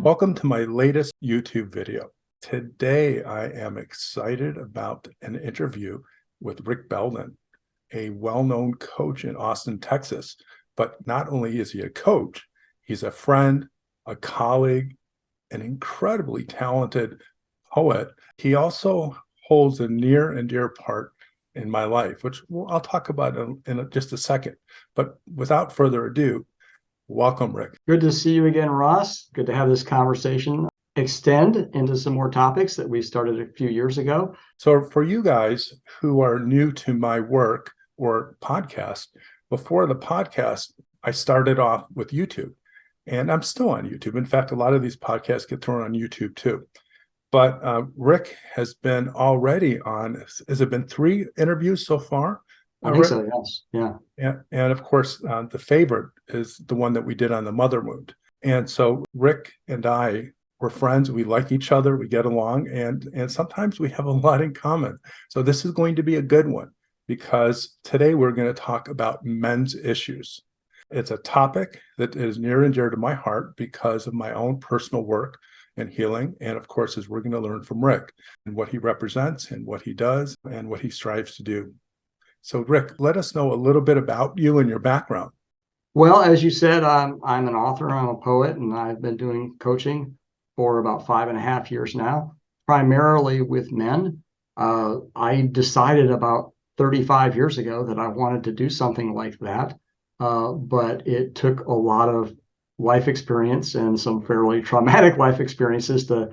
Welcome to my latest YouTube video. Today, I am excited about an interview with Rick Belden, a well-known coach in Austin, Texas. But not only is he a coach, he's a friend, a colleague, an incredibly talented poet. He also holds a near and dear part in my life, which I'll talk about in just a second. But without further ado, welcome, Rick. Good to see you again, Ross. Good to have this conversation extend into some more topics that we started a few years ago. So for you guys who are new to my work or podcast, before the podcast, I started off with YouTube, and I'm still on YouTube. In fact, a lot of these podcasts get thrown on YouTube too. But Rick has been already on, has it been 3 interviews so far? I think so, yes. Yeah. And of course, the favorite is the one that we did on the mother wound. And so Rick and I were friends. We like each other. We get along. And sometimes we have a lot in common. So this is going to be a good one, because today we're going to talk about men's issues. It's a topic that is near and dear to my heart because of my own personal work and healing. And of course, as we're going to learn from Rick and what he represents and what he does and what he strives to do. So Rick, let us know a little bit about you and your background. Well, as you said, I'm an author, I'm a poet, and I've been doing coaching for about 5.5 years now, primarily with men. I decided about 35 years ago that I wanted to do something like that, but it took a lot of life experience and some fairly traumatic life experiences to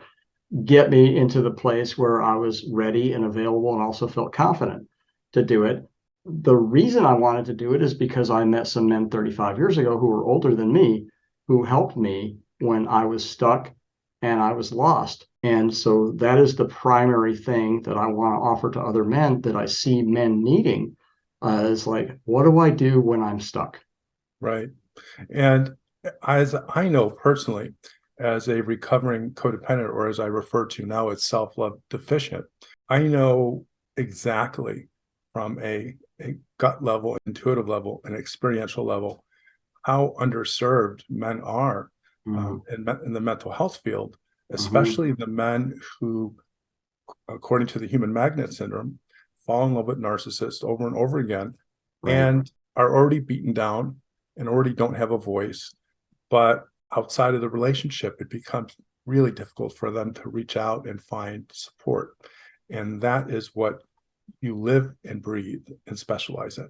get me into the place where I was ready and available and also felt confident to do it. The reason I wanted to do it is because I met some men 35 years ago who were older than me, who helped me when I was stuck and I was lost. And so that is the primary thing that I want to offer to other men that I see men needing, is like, what do I do when I'm stuck? Right. And as I know personally, as a recovering codependent, or as I refer to now as self-love deficient, I know exactly from a gut level, intuitive level, and experiential level, how underserved men are in the mental health field, especially the men who, according to the human magnet syndrome, fall in love with narcissists over and over again, and are already beaten down and already don't have a voice. But outside of the relationship, it becomes really difficult for them to reach out and find support. And that is what you live and breathe and specialize in.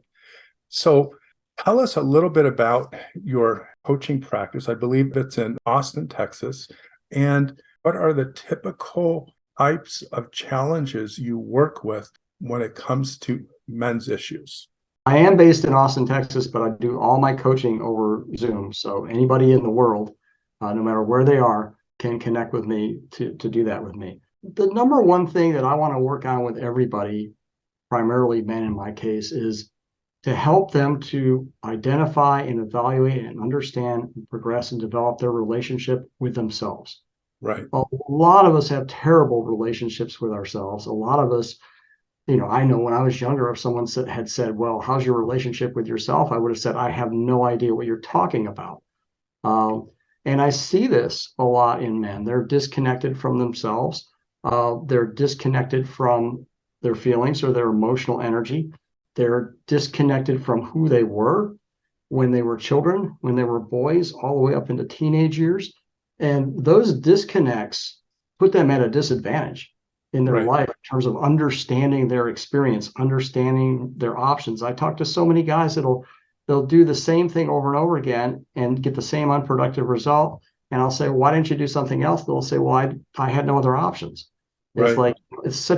So tell us a little bit about your coaching practice. I believe it's in Austin, Texas. And what are the typical types of challenges you work with when it comes to men's issues? I am based in Austin, Texas, but I do all my coaching over Zoom. So anybody in the world, no matter where they are, can connect with me to do that with me. The number one thing that I want to work on with everybody, primarily men in my case, is to help them to identify and evaluate and understand and progress and develop their relationship with themselves. Right. A lot of us have terrible relationships with ourselves. A lot of us, I know when I was younger, if someone had said, well, how's your relationship with yourself? I would have said, I have no idea what you're talking about. And I see this a lot in men. They're disconnected from themselves. They're disconnected from their feelings or their emotional energy. They're disconnected from who they were when they were children, when they were boys, all the way up into teenage years. And those disconnects put them at a disadvantage in their life in terms of understanding their experience, understanding their options. I talk to so many guys they'll do the same thing over and over again and get the same unproductive result. And I'll say, why didn't you do something else? They'll say, well, I had no other options. It's like, it's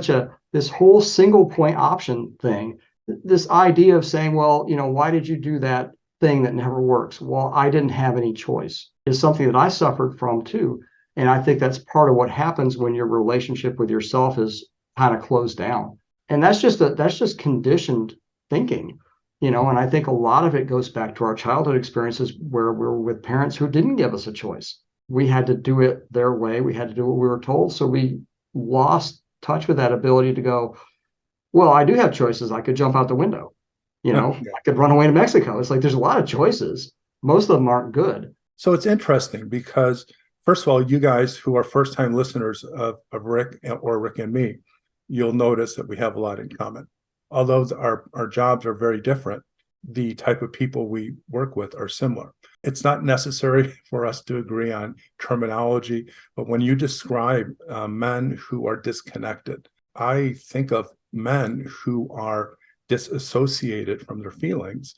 this whole single point option thing, this idea of saying, well, why did you do that thing that never works? Well, I didn't have any choice, is something that I suffered from too. And I think that's part of what happens when your relationship with yourself is kind of closed down. And that's just conditioned thinking, and I think a lot of it goes back to our childhood experiences where we're with parents who didn't give us a choice. We had to do it their way. We had to do what we were told. So we lost touch with that ability to go, well, I do have choices. I could jump out the window. I could run away to Mexico. It's like there's a lot of choices. Most of them aren't good. So it's interesting because First of all, you guys who are first-time listeners of Rick or Rick and me, you'll notice that we have a lot in common. Although our jobs are very different, the type of people we work with are similar. It's not necessary for us to agree on terminology, but when you describe men who are disconnected, I think of men who are disassociated from their feelings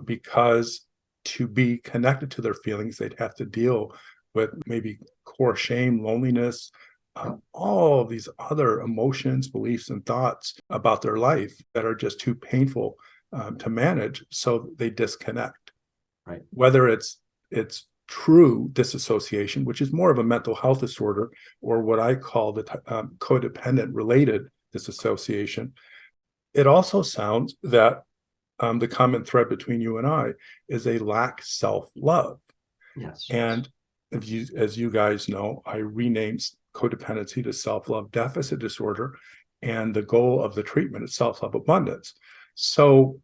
because to be connected to their feelings, they'd have to deal with maybe core shame, loneliness, all of these other emotions, beliefs, and thoughts about their life that are just too painful to manage. So they disconnect. Right. Whether it's true disassociation, which is more of a mental health disorder, or what I call the codependent related disassociation. It also sounds that the common thread between you and I is a lack self-love. Yes. And as you guys know, I renamed codependency to self-love deficit disorder, and the goal of the treatment is self-love abundance. So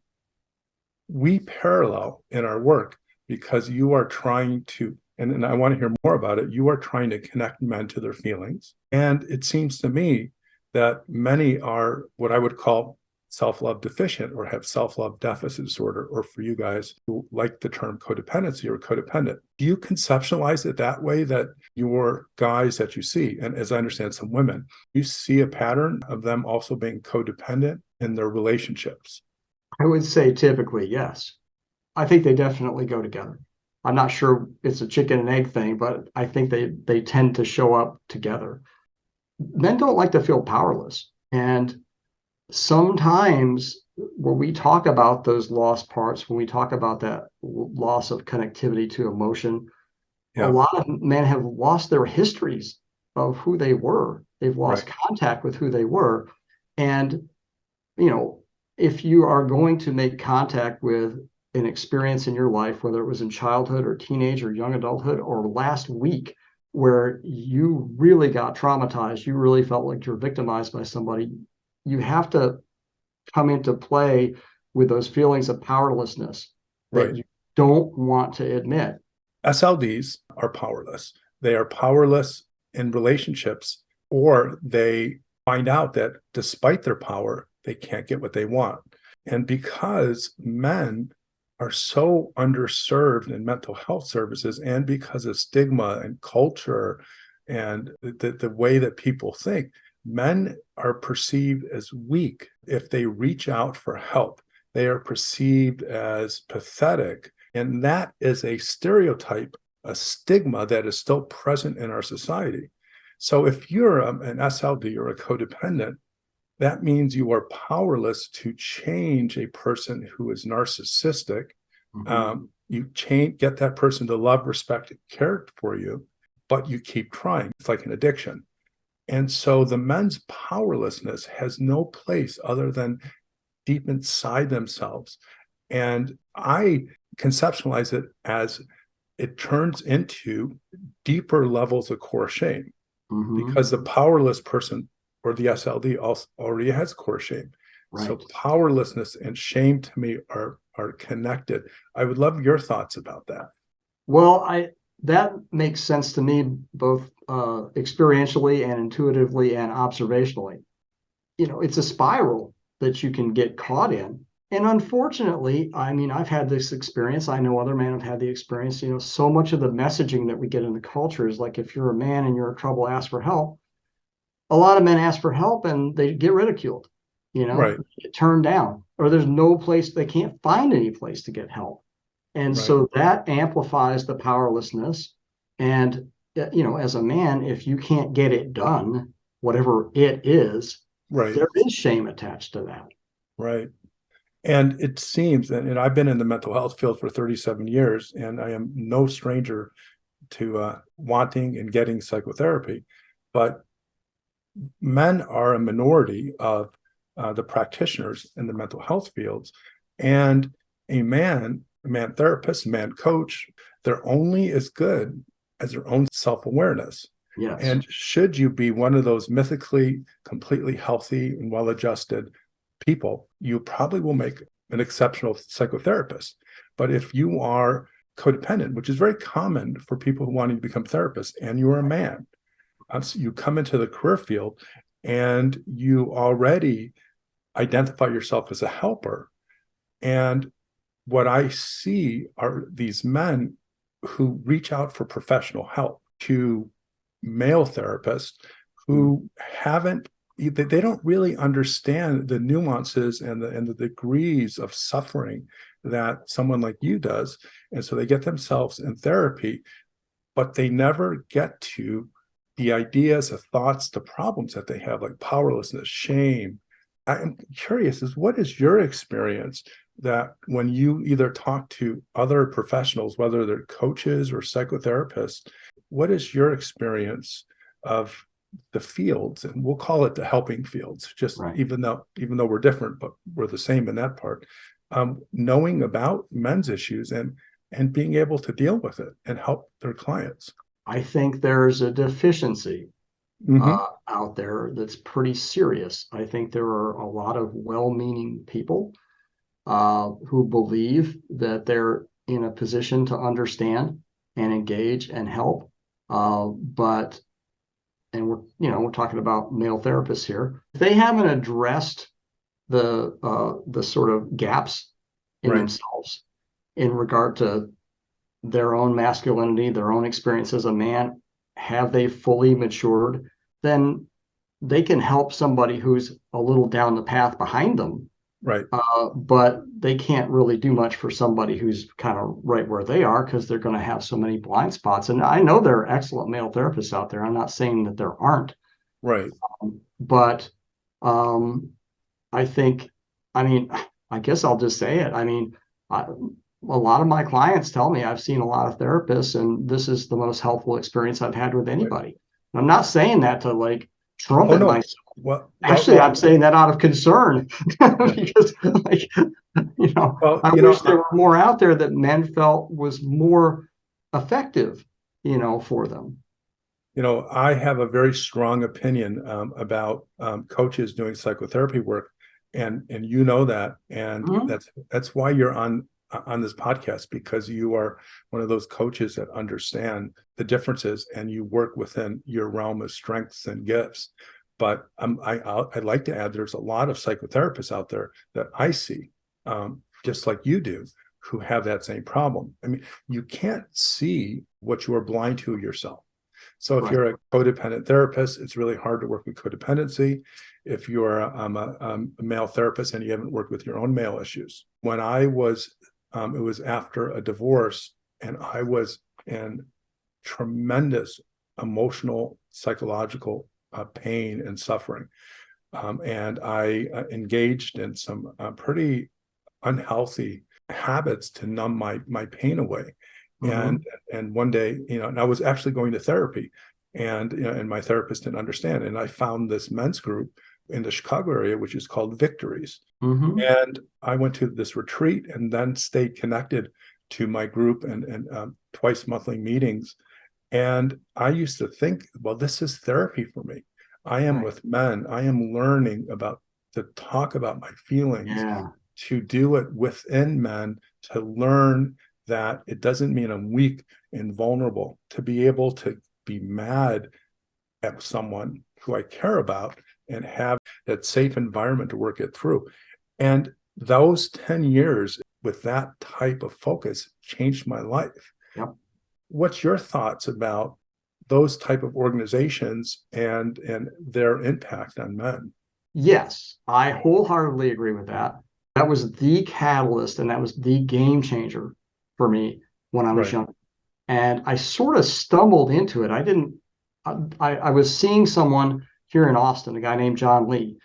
we parallel in our work because you are trying to, and I want to hear more about it, you are trying to connect men to their feelings. And it seems to me that many are what I would call self-love deficient or have self-love deficit disorder, or for you guys who like the term codependency or codependent. Do you conceptualize it that way, that your guys that you see, and as I understand some women, you see a pattern of them also being codependent in their relationships? I would say typically, yes. I think they definitely go together. I'm not sure it's a chicken and egg thing, but I think they tend to show up together. Men don't like to feel powerless. And sometimes when we talk about those lost parts, when we talk about that loss of connectivity to emotion, a lot of men have lost their histories of who they were. They've lost contact with who they were. And, you know, if you are going to make contact with an experience in your life, whether it was in childhood or teenage or young adulthood or last week, where you really got traumatized, you really felt like you're victimized by somebody, you have to come into play with those feelings of powerlessness that you don't want to admit. SLDs are powerless. They are powerless in relationships, or they find out that despite their power, they can't get what they want. And because men are so underserved in mental health services, and because of stigma and culture and the way that people think, men are perceived as weak if they reach out for help. They are perceived as pathetic. And that is a stereotype, a stigma that is still present in our society. So if you're an SLD or a codependent, that means you are powerless to change a person who is narcissistic. You get that person to love, respect, and care for you, but you keep trying. It's like an addiction. And so the men's powerlessness has no place other than deep inside themselves. And I conceptualize it as it turns into deeper levels of core shame, because the powerless person or the SLD also already has core shame. So powerlessness and shame to me are connected. I would love your thoughts about that. Well, that makes sense to me, both experientially and intuitively and observationally. You know, it's a spiral that you can get caught in. And unfortunately, I mean, I've had this experience. I know other men have had the experience. You know, so much of the messaging that we get in the culture is like, if you're a man and you're in trouble, ask for help. A lot of men ask for help and they get ridiculed, get turned down, or there's no place, they can't find any place to get help. And so that amplifies the powerlessness. And, as a man, if you can't get it done, whatever it is, there is shame attached to that. Right. And it seems, and I've been in the mental health field for 37 years, and I am no stranger to wanting and getting psychotherapy, but men are a minority of the practitioners in the mental health fields. And a man therapist, a man coach, they're only as good as their own self-awareness. Yes. And should you be one of those mythically, completely healthy and well-adjusted people, you probably will make an exceptional psychotherapist. But if you are codependent, which is very common for people who want to become therapists, and you're a man. So you come into the career field and you already identify yourself as a helper. And what I see are these men who reach out for professional help to male therapists who haven't, they don't really understand the nuances and the degrees of suffering that someone like you does. And so they get themselves in therapy, but they never get to the ideas, the thoughts, the problems that they have, like powerlessness, shame. I'm curious, is what is your experience that when you either talk to other professionals, whether they're coaches or psychotherapists, what is your experience of the fields? And we'll call it the helping fields, just Right. even though we're different, but we're the same in that part. Knowing about men's issues and being able to deal with it and help their clients. I think there's a deficiency Mm-hmm. out there that's pretty serious. I think there are a lot of well-meaning people who believe that they're in a position to understand and engage and help. But and we're talking about male therapists here. If they haven't addressed the sort of gaps in Right. themselves in regard to their own masculinity, their own experience as a man, have they fully matured, then they can help somebody who's a little down the path behind them. Right. But they can't really do much for somebody who's kind of right where they are because they're going to have so many blind spots. And I know there are excellent male therapists out there. I'm not saying that there aren't. Right. But I think, I mean, I guess I'll just say it. I mean, a lot of my clients tell me I've seen a lot of therapists, and this is the most helpful experience I've had with anybody. And I'm not saying that to like trumpet myself. Actually, I'm saying that out of concern because, like, I wish there were more out there that men felt was more effective, for them. I have a very strong opinion about coaches doing psychotherapy work, and that, and that's why you're on this podcast, because you are one of those coaches that understand the differences and you work within your realm of strengths and gifts. But I'd like to add, there's a lot of psychotherapists out there that I see, just like you do, who have that same problem. I mean, you can't see what you are blind to yourself. So if you're a codependent therapist, it's really hard to work with codependency. If you're a male therapist and you haven't worked with your own male issues. When I was, it was after a divorce, and I was in tremendous emotional, psychological pain and suffering. And I engaged in some pretty unhealthy habits to numb my pain away. And one day, and I was actually going to therapy, and and my therapist didn't understand. And I found this men's group in the Chicago area, which is called Victories. And I went to this retreat and then stayed connected to my group and twice monthly meetings. And I used to think, well, this is therapy for me. I am with men. I am learning to talk about my feelings, to do it within men, to learn that it doesn't mean I'm weak and vulnerable, to be able to be mad at someone who I care about and have that safe environment to work it through. And those 10 years with that type of focus changed my life. Yep. What's your thoughts about those type of organizations and their impact on men? Yes, I wholeheartedly agree with that. That was the catalyst and that was the game changer for me when I was young. And I sort of stumbled into it. I was seeing someone here in Austin, a guy named John Lee,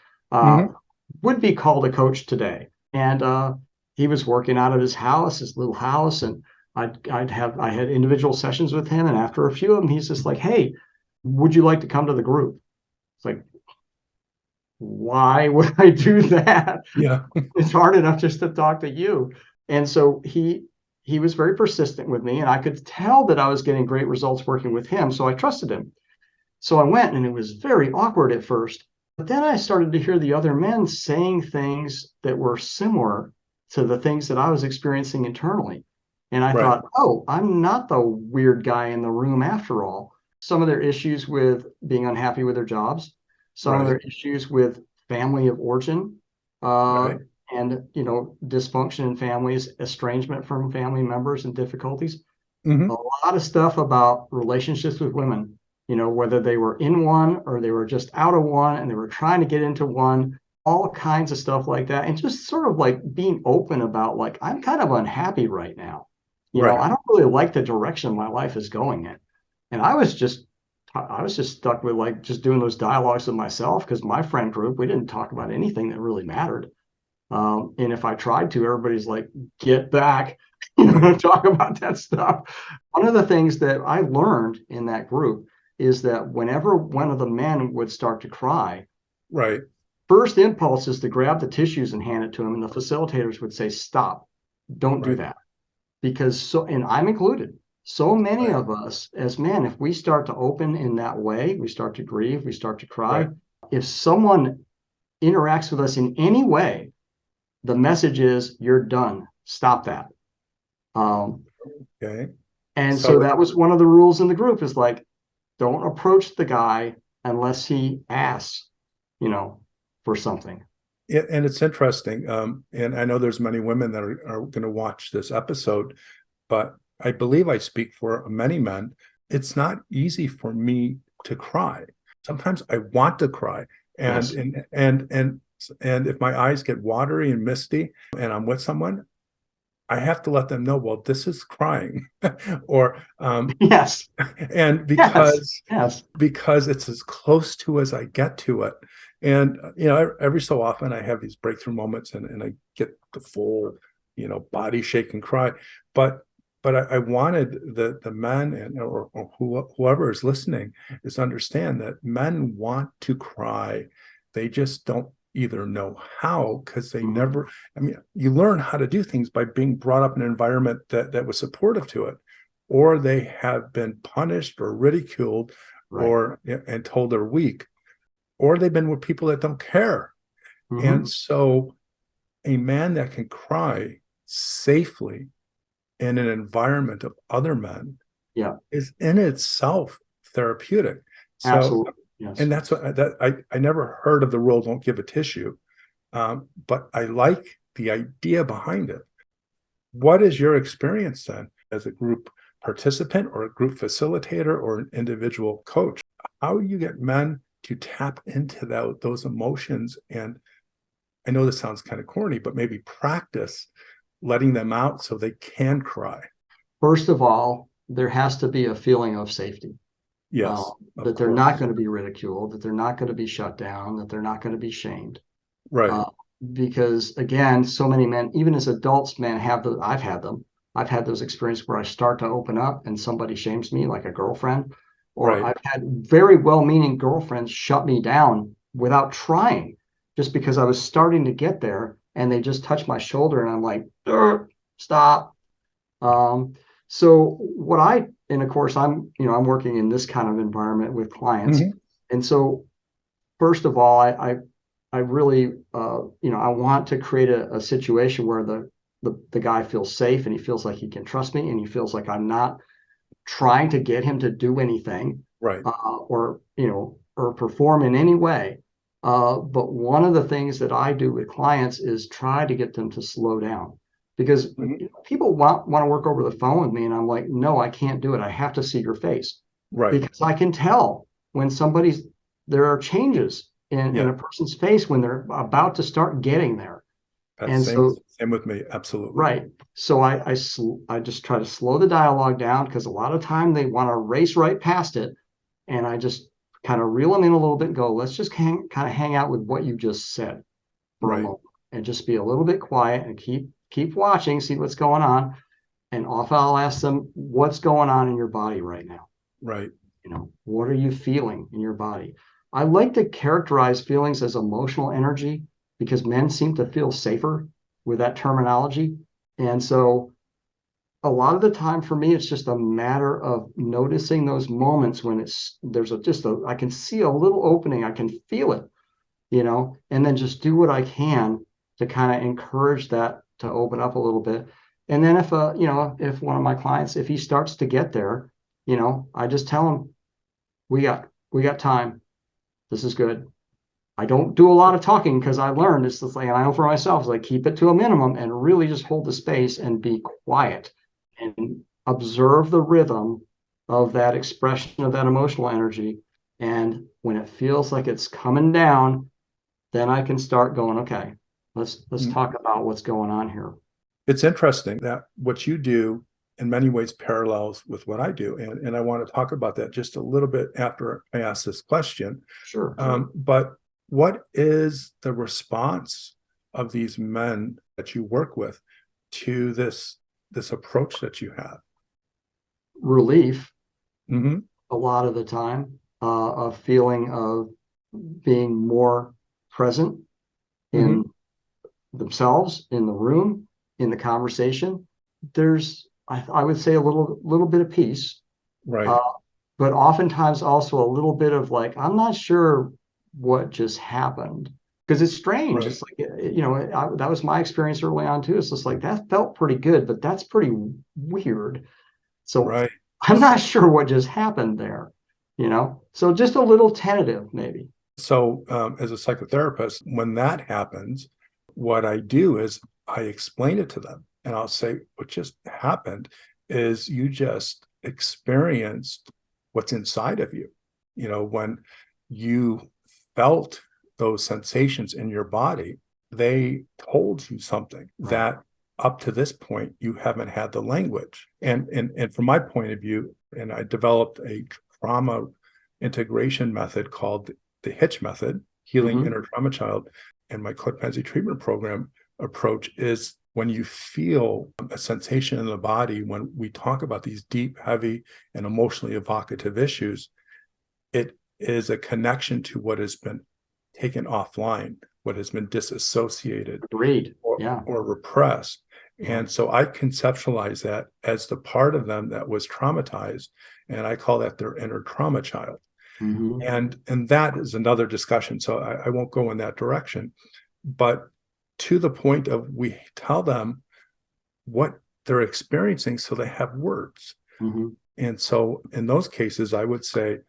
would be called a coach today. And he was working out of his house, his little house, and I had individual sessions with him. And after a few of them, he's just like, "Hey, would you like to come to the group?" It's like, why would I do that? Yeah. It's hard enough just to talk to you. And so he was very persistent with me, and I could tell that I was getting great results working with him. So I trusted him. So I went, and it was very awkward at first. But then I started to hear the other men saying things that were similar to the things that I was experiencing internally. And I Right. thought, oh, I'm not the weird guy in the room after all. Some of their issues with being unhappy with their jobs, some of Right. their issues with family of origin, uh, Right. and dysfunction in families, estrangement from family members, and difficulties. A Hmm. lot of stuff about relationships with women, whether they were in one or they were just out of one and they were trying to get into one, all kinds of stuff like that. And just sort of like being open about, like, I'm kind of unhappy right now. Right. I don't really like the direction my life is going in. And I was just stuck with, like, just doing those dialogues with myself, because my friend group, we didn't talk about anything that really mattered. And if I tried to, everybody's like, get back, Right. talk about that stuff. One of the things that I learned in that group is that whenever one of the men would start to cry, Right. first impulse is to grab the tissues and hand it to him. And the facilitators would say, stop, don't do Right. that. Because and I'm included, so many Right. of us as men, if we start to open in that way, we start to grieve, we start to cry. Right. If someone interacts with us in any way, the message is, you're done. Stop that. Um, Okay. and So, so that was one of the rules in the group, is like, don't approach the guy unless he asks, for something. and it's interesting. And I know there's many women that are going to watch this episode, but I believe I speak for many men. It's not easy for me to cry. Sometimes I want to cry, and Yes. and if my eyes get watery and misty, and I'm with someone, I have to let them know, well, this is crying, or Yes. and Yes. Yes. because it's as close to as I get to it. And every so often I have these breakthrough moments, and I get the full, body shake and cry. But I wanted the men, or whoever is listening, is understand that men want to cry. They just don't either know how, because they Mhm. never, I mean, you learn how to do things by being brought up in an environment that was supportive to it, or they have been punished or ridiculed, Right. or and told they're weak, or they've been with people that don't care. And Hmm. so a man that can cry safely in an environment of other men Yeah. is in itself therapeutic. So, Absolutely. Yes. and that's what I never heard of the rule, don't give a tissue. But I like the idea behind it. What is your experience then as a group participant or a group facilitator or an individual coach? How you get men to tap into those emotions? And I know this sounds kind of corny, but maybe practice letting them out so they can cry. First of all, there has to be a feeling of safety, Yes, of that they're not course. going to be ridiculed, that they're not going to be shut down, that they're not going to be shamed. Right, Uh, because again, so many men, even as adults, men have those. I've had them. I've had those experiences where I start to open up and somebody shames me, like a girlfriend, or right. I've had very well-meaning girlfriends shut me down without trying, just because I was starting to get there, and they just touch my shoulder, and I'm like, stop. Um, so and of course, I'm working in this kind of environment with clients. Mhm. And so, first of all, I really, I want to create a situation where the guy feels safe, and he feels like he can trust me, and he feels like I'm not trying to get him to do anything, Right. or perform in any way. But one of the things that I do with clients is try to get them to slow down, because Mhm. people want to work over the phone with me, and I'm like, no, I can't do it. I have to see your face, Right. because I can tell when there are changes in Yeah. a person's face when they're about to start getting there. That's And same so, same with me. Absolutely. right. So I just try to slow the dialogue down, because a lot of time they want to race right past it. And I just kind of reel them in a little bit and go, let's just kind of hang out with what you just said for a Right. moment, and just be a little bit quiet and keep watching, see what's going on. And often I'll ask them, what's going on in your body right now? Right. What are you feeling in your body? I like to characterize feelings as emotional energy, because men seem to feel safer with that terminology. And so a lot of the time for me, it's just a matter of noticing those moments when I can see a little opening, I can feel it, and then just do what I can to kind of encourage that to open up a little bit. And then if if one of my clients, if he starts to get there, I just tell him, we got time. This is good. I don't do a lot of talking because I learned it's just like, and I know for myself, it's like keep it to a minimum and really just hold the space and be quiet and observe the rhythm of that expression of that emotional energy. And when it feels like it's coming down, then I can start going, okay, let's talk about what's going on here. It's interesting that what you do in many ways parallels with what I do. And I want to talk about that just a little bit after I ask this question. Sure. But what is the response of these men that you work with to this approach that you have? Relief, Mm-hmm. a lot of the time, a feeling of being more present Mm-hmm. in themselves, in the room, in the conversation. There's, I would say, a little bit of peace, Right. uh, but oftentimes also a little bit of like, I'm not sure what just happened because it's strange. Right. It's like, that was my experience early on too. It's just like that felt pretty good, but that's pretty weird. So Right. I'm not sure what just happened there. So just a little tentative, maybe. So, as a psychotherapist, when that happens, what I do is I explain it to them and I'll say, what just happened is you just experienced what's inside of you. When you felt those sensations in your body, they told you something Right. that up to this point you haven't had the language. And from my point of view, and I developed a trauma integration method called the HITCH method, healing Mm-hmm. inner trauma child, and my codependency treatment program approach is when you feel a sensation in the body, when we talk about these deep, heavy, and emotionally evocative issues, it is a connection to what has been taken offline, what has been disassociated Agreed. or, Yeah. or repressed. Yeah. And so I conceptualize that as the part of them that was traumatized, and I call that their inner trauma child. Mm-hmm. And that is another discussion. So I won't go in that direction. But to the point of we tell them what they're experiencing so they have words. Mm-hmm. And so in those cases, I would say,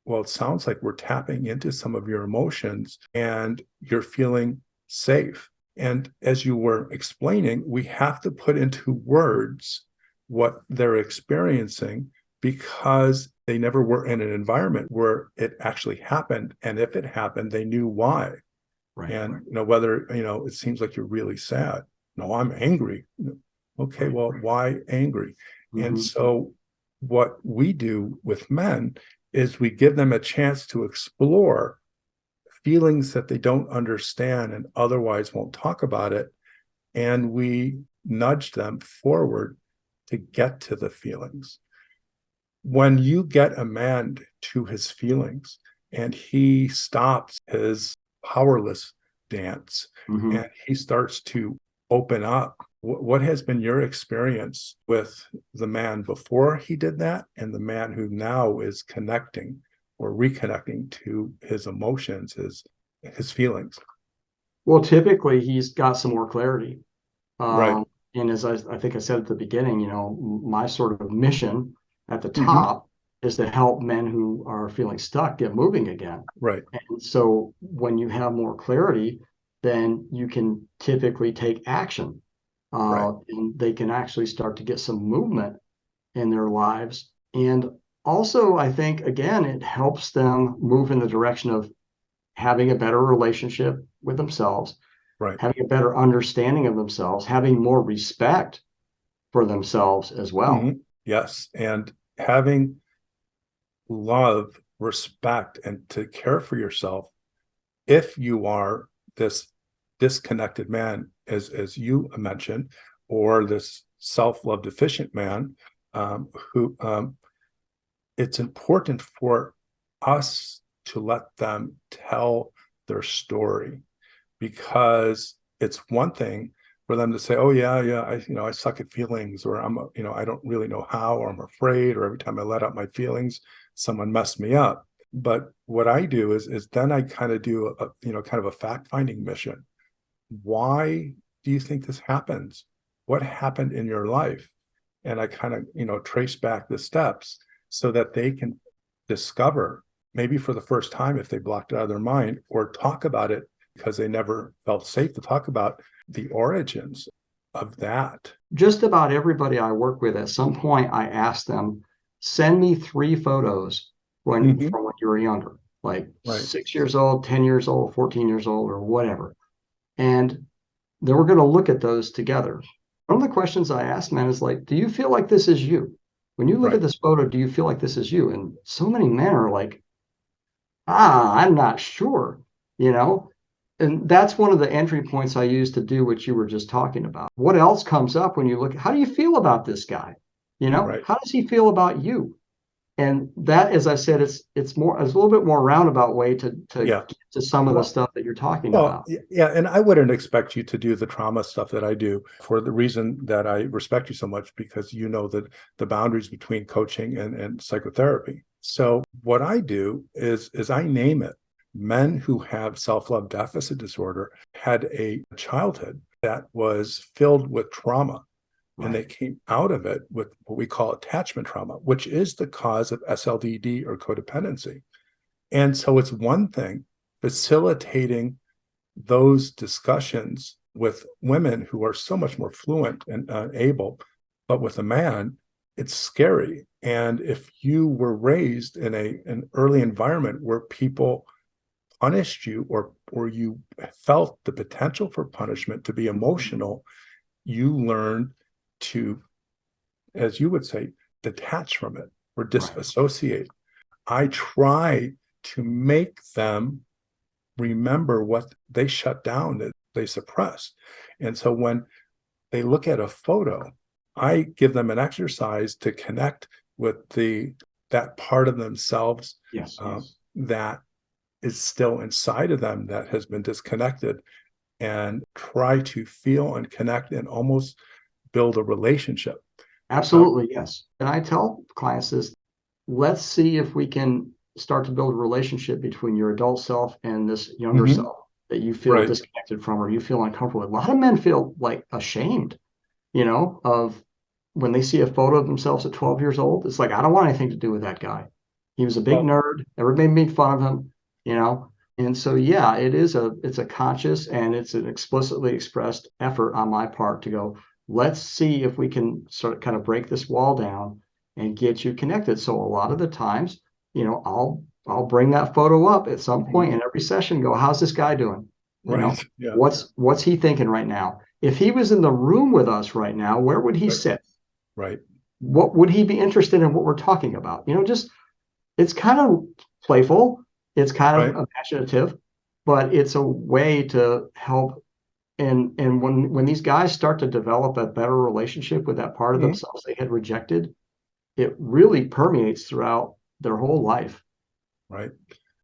well, it sounds like we're tapping into some of your emotions and you're feeling safe. And as you were explaining, we have to put into words what they're experiencing because they never were in an environment where it actually happened. And if it happened, they knew why. Right. And, whether, it seems like you're really sad. No, I'm angry. Okay, well, why angry? And Mm-hmm. so what we do with men is we give them a chance to explore feelings that they don't understand and otherwise won't talk about it. And we nudge them forward to get to the feelings. When you get a man to his feelings and he stops his powerless dance Mm-hmm. and he starts to open up, what has been your experience with the man before he did that and the man who now is connecting or reconnecting to his emotions, his feelings? Well, typically he's got some more clarity. Right. And as I think I said at the beginning, my sort of mission at the Mm-hmm. top is to help men who are feeling stuck get moving again. Right. And so when you have more clarity, then you can typically take action, Right. and they can actually start to get some movement in their lives. And also, I think, again, it helps them move in the direction of having a better relationship with themselves, Right. having a better understanding of themselves, having more respect for themselves as well. Mm-hmm. Yes. And having love, respect, and to care for yourself if you are this disconnected man, as you mentioned, or this self-love deficient man, who it's important for us to let them tell their story because it's one thing for them to say, oh yeah, I suck at feelings, or I don't really know how, or I'm afraid, or every time I let out my feelings someone messed me up. But what I do is then I kind of do a kind of a fact finding mission. Why do you think this happens? what happened in your life? And I kind of, trace back the steps so that they can discover, maybe for the first time if they blocked it out of their mind, or talk about it because they never felt safe to talk about the origins of that. Just about everybody I work with, at some point, I ask them, send me 3 photos Mhm. from when you were younger, like Right. 6 years old, 10 years old, 14 years old, or whatever. And then we're going to look at those together. One of the questions I asked, man, is like, do you feel like this is you? When you look at Right. this photo, do you feel like this is you? And so many men are like, I'm not sure, you know? And that's one of the entry points I use to do what you were just talking about. What else comes up when you look? How do you feel about this guy? Right. How does he feel about you? And that, as I said, it's a little bit more roundabout way to Yeah. get to some of the Well, stuff that you're talking Well, about. yeah, and I wouldn't expect you to do the trauma stuff that I do, for the reason that I respect you so much, because you know that the boundaries between coaching and psychotherapy. So what I do is I name it. Men who have self-love deficit disorder had a childhood that was filled with trauma, and they Right, came out of it with what we call attachment trauma, which is the cause of SLDD or codependency. And so it's one thing facilitating those discussions with women who are so much more fluent and able, but with a man, it's scary. And if you were raised in an early environment where people punished you, or you felt the potential for punishment to be emotional, you learn to, as you would say, detach from it or right, disassociate. I try to make them remember what they shut down, that they suppressed. And so when they look at a photo, I give them an exercise to connect with that part of themselves yes, uh, yes. that is still inside of them that has been disconnected, and try to feel and connect and almost build a relationship. Uh, Absolutely, yes. And I tell clients this, let's see if we can start to build a relationship between your adult self and this younger mhm, self that you feel right, disconnected from or you feel uncomfortable with. A lot of men feel like ashamed, of when they see a photo of themselves at 12 years old. It's like, I don't want anything to do with that guy. He was a big well, nerd. Everybody made fun of him, you know. And so, yeah, it's a conscious and it's an explicitly expressed effort on my part to go, let's see if we can sort of kind of break this wall down and get you connected. So a lot of the times, I'll bring that photo up at some mhm, point in every session, go, how's this guy doing? right, yeah, What's he thinking right now? If he was in the room with us right now, where would he right, sit? right, What would he be interested in what we're talking about? Just it's kind of playful, it's kind right, of imaginative, but it's a way to help. And when these guys start to develop a better relationship with that part of mhm, themselves they had rejected, it really permeates throughout their whole life. right.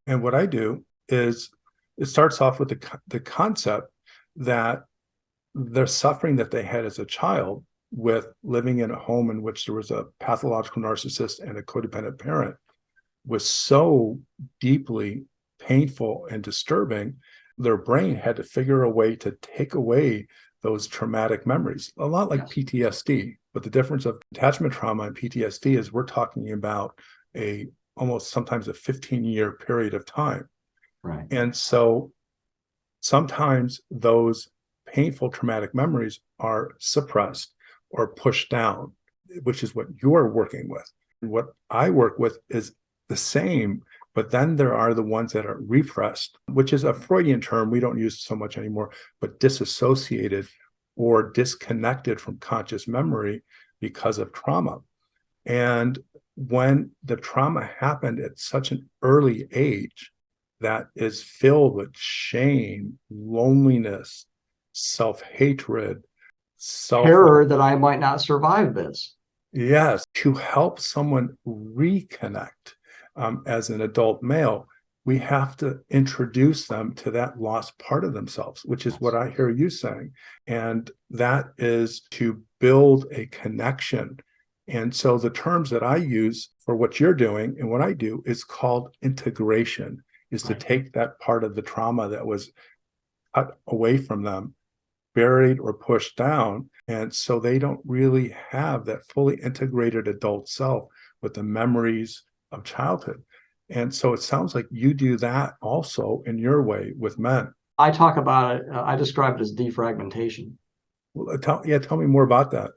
And what I do is, it starts off with the concept that the suffering that they had as a child with living in a home in which there was a pathological narcissist and a codependent parent was so deeply painful and disturbing. Their brain had to figure a way to take away those traumatic memories, a lot like Yes. PTSD. But the difference of attachment trauma and PTSD is we're talking about a almost sometimes a 15-year period of time. Right. And so sometimes those painful traumatic memories are suppressed or pushed down, which is what you're working with. And what I work with is the same, but then there are the ones that are repressed, which is a Freudian term we don't use so much anymore, but disassociated or disconnected from conscious memory because of trauma. And when the trauma happened at such an early age, that is filled with shame, loneliness, self hatred, self, Terror that I might not survive this. yes, to help someone reconnect as an adult male, we have to introduce them to that lost part of themselves, which is what Yes. I hear you saying. And that is to build a connection. And so the terms that I use for what you're doing and what I do is called integration, is to Right. take that part of the trauma that was cut away from them, buried or pushed down. And so they don't really have that fully integrated adult self with the memories of childhood. And so it sounds like you do that also in your way with men. I talk about it, I describe it as defragmentation. Well, tell me more about that.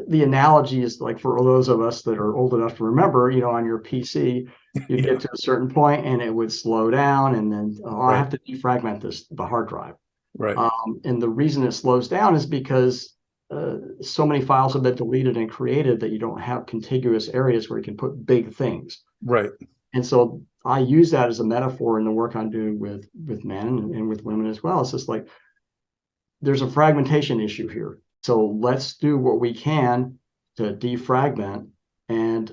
The analogy is like for those of us that are old enough to remember, on your PC, you'd Yeah, get to a certain point and it would slow down, and then, oh, I right, have to defragment the hard drive. right, And the reason it slows down is because so many files have been deleted and created that you don't have contiguous areas where you can put big things. right. And so I use that as a metaphor in the work I'm doing with men and with women as well. It's just like there's a fragmentation issue here. So let's do what we can to defragment and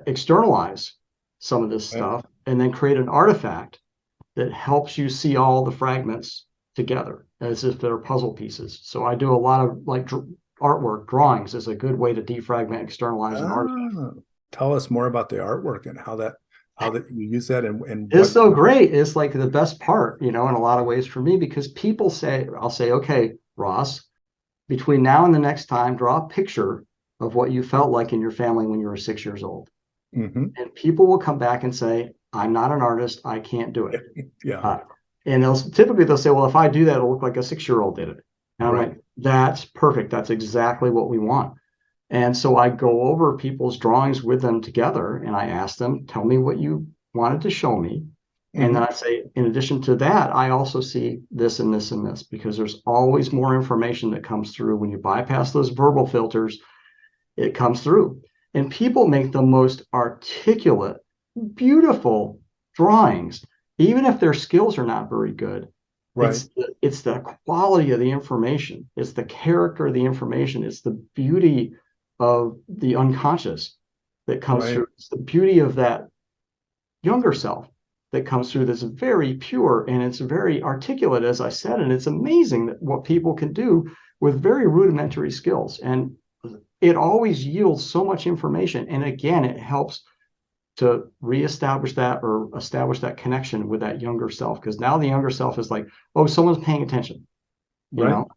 externalize some of this Right. stuff, and then create an artifact that helps you see all the fragments together as if they're puzzle pieces. So I do a lot of like artwork. Drawings is a good way to defragment, externalize an artifact. Ah, tell us more about the artwork and how that you use that and It's what. so great. It's like the best part, in a lot of ways for me, because people say, I'll say, okay, Ross, between now and the next time, draw a picture of what you felt like in your family when you were 6 years old. Mhm. And people will come back and say, I'm not an artist. I can't do it. Yeah, Uh, and they'll say, well, if I do that, it'll look like a 6 year old did it. And I'm right. like, that's perfect. That's exactly what we want. And so I go over people's drawings with them together and I ask them, tell me what you wanted to show me. And then Mhm. I say, in addition to that, I also see this and this and this, because there's always more information that comes through when you bypass those verbal filters. It comes through. And people make the most articulate, beautiful drawings, even if their skills are not very good. Right, It's the quality of the information. It's the character of the information. It's the beauty of the unconscious that comes right, through. It's the beauty of that younger self that comes through, that's very pure and it's very articulate, as I said. And it's amazing that what people can do with very rudimentary skills. And it always yields so much information. And again, it helps to reestablish that or establish that connection with that younger self. Because now the younger self is like, oh, someone's paying attention, you right. know?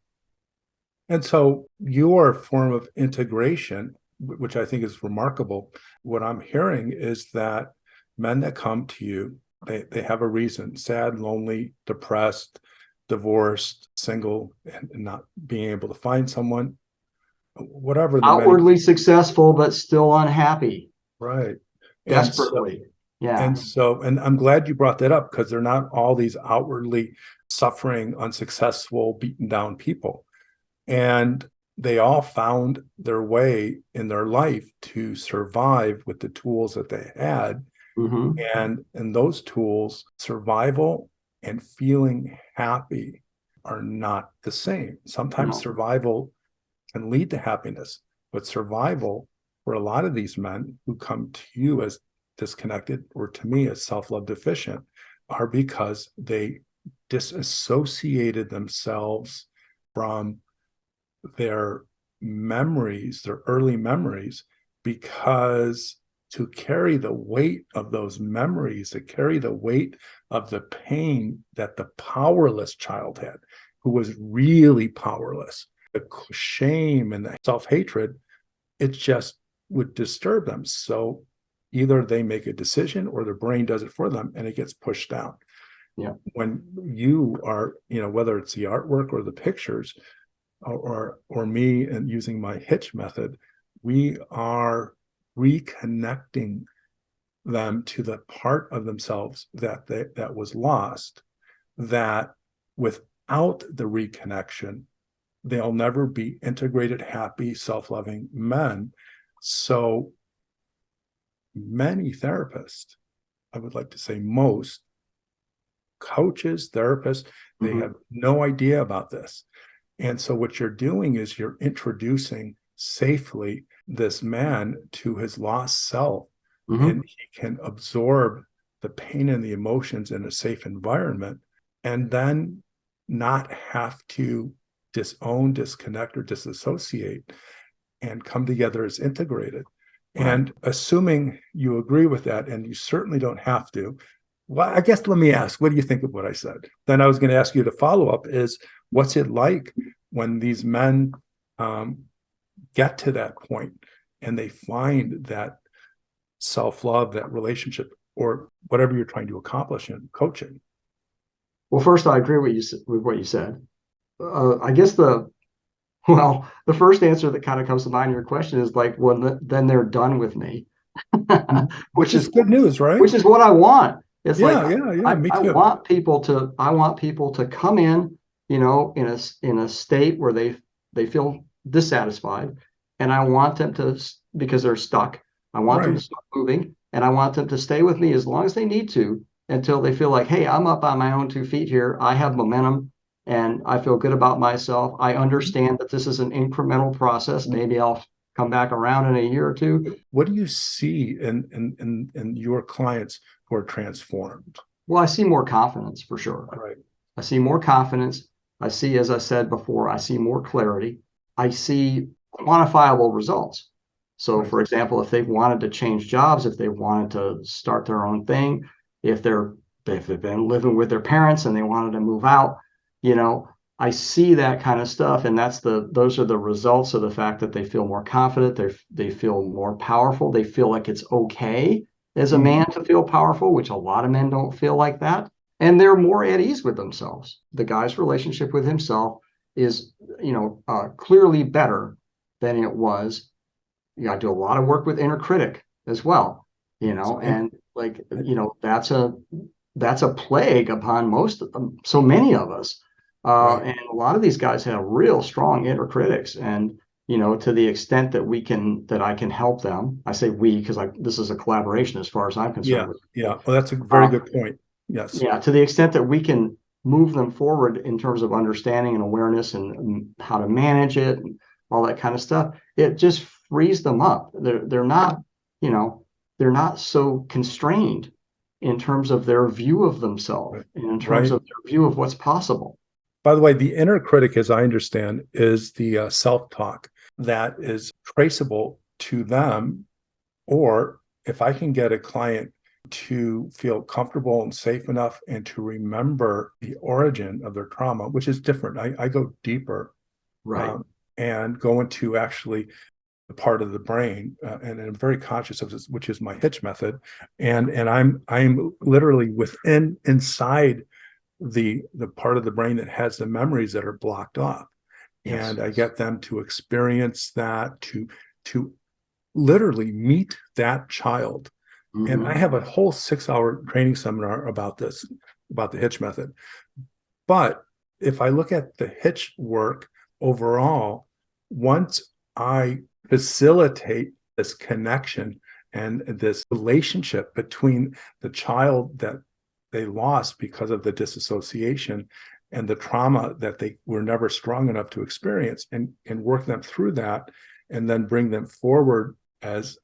And so your form of integration, which I think is remarkable, what I'm hearing is that men that come to you, they have a reason: sad, lonely, depressed, divorced, single, and not being able to find someone, whatever the many. Outwardly successful, but still unhappy, Right. And so desperately. Yeah. and I'm glad you brought that up, because they're not all these outwardly suffering, unsuccessful, beaten down people. And they all found their way in their life to survive with the tools that they had. Mm-hmm. And those tools, survival and feeling happy, are not the same. Sometimes No. survival can lead to happiness, but survival for a lot of these men who come to you as disconnected, or to me as self-love deficient, are because they disassociated themselves from their memories, their early memories, because to carry the weight of those memories, to carry the weight of the pain that the powerless child had, who was really powerless, the shame and the self-hatred, it just would disturb them. So either they make a decision or their brain does it for them and it gets pushed down. Yeah. When you are, whether it's the artwork or the pictures, or me and using my HITCH method, we are reconnecting them to the part of themselves that was lost, that without the reconnection, they'll never be integrated, happy, self-loving men. So many therapists, I would like to say most coaches, therapists, they Mm-hmm. have no idea about this. And so what you're doing is you're introducing safely this man to his lost self, Mm-hmm. and he can absorb the pain and the emotions in a safe environment, and then not have to disown, disconnect, or disassociate, and come together as integrated. Right. And assuming you agree with that, and you certainly don't have to, well, I guess let me ask, what do you think of what I said? Then I was going to ask you to follow up is, what's it like when these men get to that point and they find that self-love, that relationship, or whatever you're trying to accomplish in coaching. Well, first, I agree with what you said. I guess the first answer that kind of comes to mind in your question is like, well, then they're done with me, Which is good news, right? which is what I want. It's like yeah, me I too. want people to come in, in a state where they feel dissatisfied, and I want them to, because they're stuck. I want them to Right. start moving, and I want them to stay with me as long as they need to until they feel like, hey, I'm up on my own 2 feet here. I have momentum, and I feel good about myself. I understand that this is an incremental process. Maybe I'll come back around in a year or two. What do you see in your clients who are transformed? Well, I see more confidence for sure. Right. I see more confidence. I see, as I said before, I see more clarity. I see quantifiable results. So, Right. for example, if they've wanted to change jobs, if they wanted to start their own thing, if they've been living with their parents and they wanted to move out, I see that kind of stuff, and those are the results of the fact that they feel more confident. They feel more powerful. They feel like it's okay as a man to feel powerful, which a lot of men don't feel like that, and they're more at ease with themselves. The guy's relationship with himself is, clearly better than it was. You got to do a lot of work with inner critic as well, and like, that's a plague upon most of them, so many of us. Right. And a lot of these guys have real strong inner critics, and to the extent that I can help them, I say we because this is a collaboration as far as I'm concerned Yeah. with Yeah. people. Well, that's a very Uh, good point. Yes. yeah, to the extent that we can move them forward in terms of understanding and awareness and how to manage it and all that kind of stuff, it just frees them up. They're not, they're not so constrained in terms of their view of themselves Right. and in terms Right. of their view of what's possible. By the way, the inner critic, as I understand, is the self-talk that is traceable to them. Or if I can get a client to feel comfortable and safe enough and to remember the origin of their trauma, which is different. I go deeper Right. and go into actually the part of the brain, and I'm very conscious of this, which is my HITCH method, and I'm literally inside the part of the brain that has the memories that are blocked off, Yes. and I get them to experience that, to literally meet that child. And I Mm-hmm. have a whole 6-hour training seminar about this, about the HITCH method. But if I look at the HITCH work overall, once I facilitate this connection and this relationship between the child that they lost because of the disassociation and the trauma that they were never strong enough to experience, and work them through that, and then bring them forward as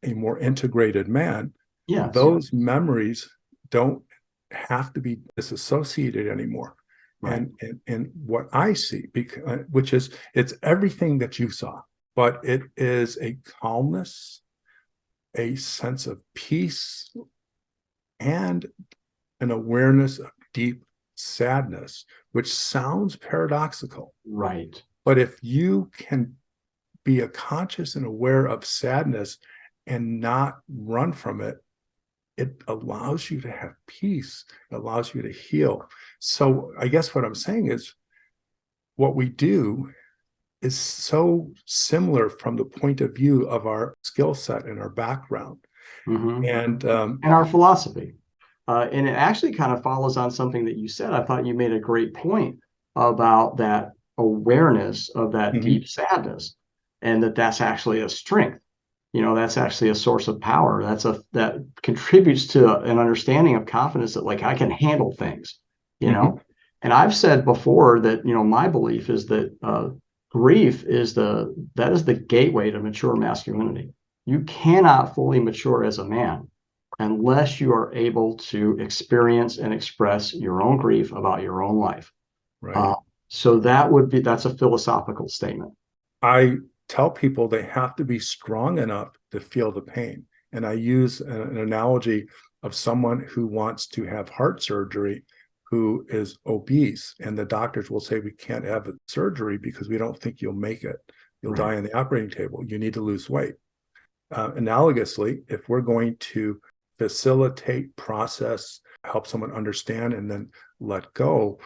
a more integrated man, Yes. those memories don't have to be disassociated anymore. Right. And what I see, because, which is, it's everything that you saw, but it is a calmness, a sense of peace, and an awareness of deep sadness, which sounds paradoxical. Right. But if you can be a conscious and aware of sadness and not run from it, it allows you to have peace. It allows you to heal. So I guess what I'm saying is, what we do is so similar from the point of view of our skill set and our background. Mm-hmm. And And our philosophy. And it actually kind of follows on something that you said. I thought you made a great point about that awareness of that mhm, deep sadness, and that's actually a strength. That's actually a source of power. That contributes to an understanding of confidence that, like, I can handle things, you mhm, know. And I've said before that, my belief is that grief that is the gateway to mature masculinity. You cannot fully mature as a man unless you are able to experience and express your own grief about your own life. right. Uh, so that's a philosophical statement. I tell people they have to be strong enough to feel the pain. And I use an analogy of someone who wants to have heart surgery, who is obese, and the doctors will say, we can't have a surgery because we don't think you'll make it. You'll die on the operating table. You need to lose weight. Analogously, if we're going to facilitate, process, help someone understand, and then let go,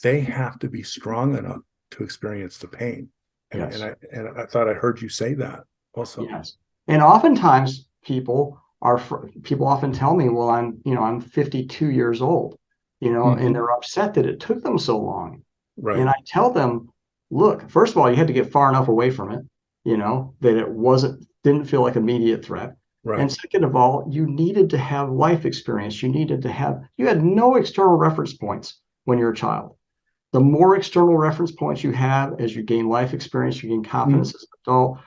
they have to be strong enough to experience the pain. And, Yes. and I thought I heard you say that also. Yes. And oftentimes people often tell me, well, I'm 52 years old, and they're upset that it took them so long. Right. And I tell them, look, first of all, you had to get far enough away from it, that it didn't feel like immediate threat. Right. And second of all, you needed to have life experience. You had no external reference points when you're a child. The more external reference points you have as you gain life experience, you gain confidence as an adult,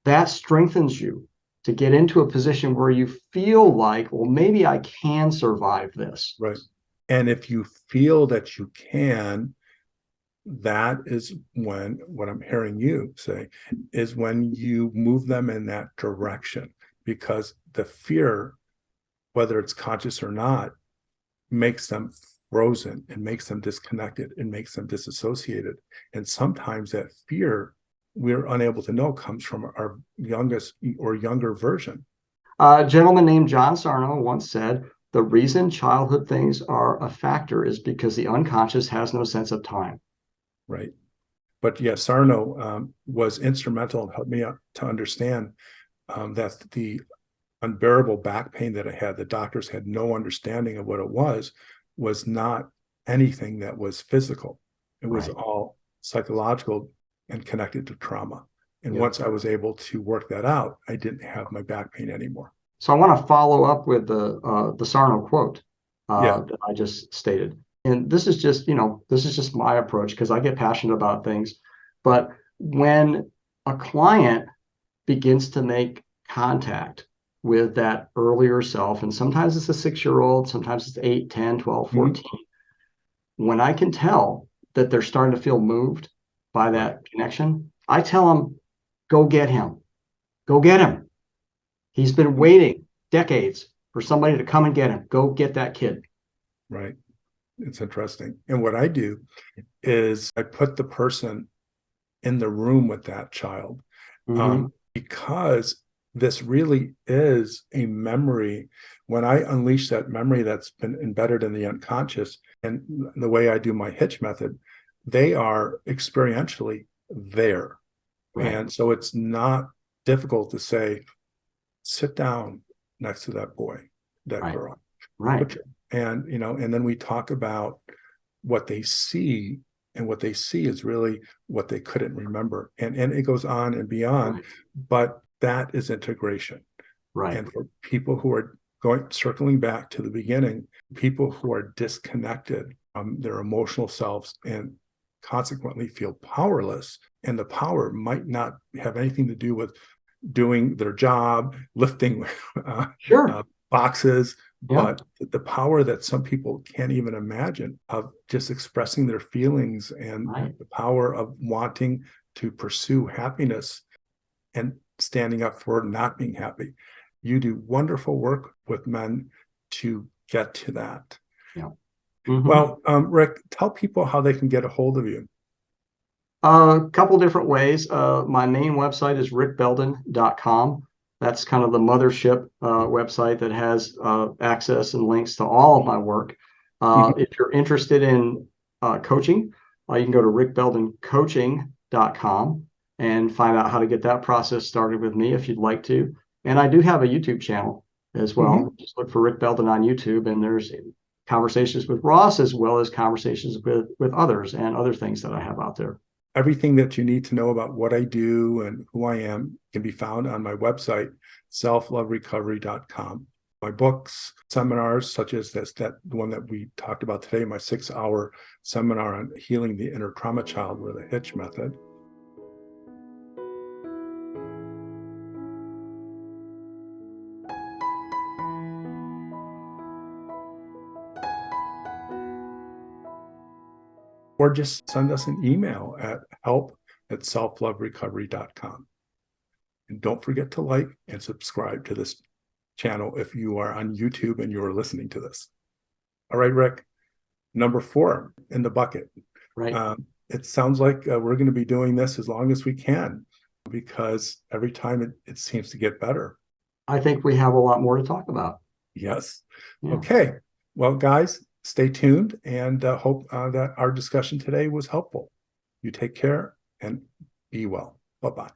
that strengthens you to get into a position where you feel like, well, maybe I can survive this. Right. And if you feel that you can, that is when, what I'm hearing you say, is when you move them in that direction, because the fear, whether it's conscious or not, makes them frozen and makes them disconnected and makes them disassociated. And sometimes that fear, we're unable to know, comes from our youngest or younger version. A gentleman named John Sarno once said, the reason childhood things are a factor is because the unconscious has no sense of time. Right. But yeah, Sarno was instrumental in helping me to understand that the unbearable back pain that I had, the doctors had no understanding of what it was not anything that was physical. It was all psychological and connected to trauma. And once I was able to work that out, I didn't have my back pain anymore. So I want to follow up with the Sarno quote that I just stated. And this is just my approach because I get passionate about things. But when a client begins to make contact with that earlier self, and sometimes it's a 6-year-old, sometimes it's 8, 10, 12, 14, when I can tell that they're starting to feel moved by that connection, I tell them, go get him. Go get him. He's been waiting decades for somebody to come and get him. Go get that kid. Right. It's interesting. And what I do is I put the person in the room with that child, because this really is a memory. When I unleash that memory that's been embedded in the unconscious, and the way I do my HITCH method, they are experientially there. And so it's not difficult to say, sit down next to that boy, that girl. And, and then we talk about what they see, and what they see is really what they couldn't remember. And it goes on and beyond, but that is integration. And for people who are circling back to the beginning, people who are disconnected from their emotional selves and consequently feel powerless, and the power might not have anything to do with doing their job, lifting boxes, but the power that some people can't even imagine of just expressing their feelings, and the power of wanting to pursue happiness and standing up for not being happy. You do wonderful work with men to get to that. Well, Rick, tell people how they can get a hold of you. A couple different ways. My main website is rickbelden.com. That's kind of the mothership website that has access and links to all of my work. If you're interested in coaching, you can go to rickbeldencoaching.com and find out how to get that process started with me if you'd like to. And I do have a YouTube channel as well. Just look for Rick Belden on YouTube, and there's conversations with Ross as well as conversations with others and other things that I have out there. Everything that you need to know about what I do and who I am can be found on my website, selfloverecovery.com. My books, seminars, such as the one that we talked about today, my 6-hour seminar on healing the inner trauma child with a HITCH method. Or just send us an email at help@selfloverecovery.com. And don't forget to like and subscribe to this channel if you are on YouTube and you are listening to this. All right, Rick. number 4 in the bucket. Right. It sounds like we're going to be doing this as long as we can, because every time it seems to get better. I think we have a lot more to talk about. Yes. Yeah. Okay. Well, guys, stay tuned, and hope that our discussion today was helpful. You take care and be well. Bye-bye.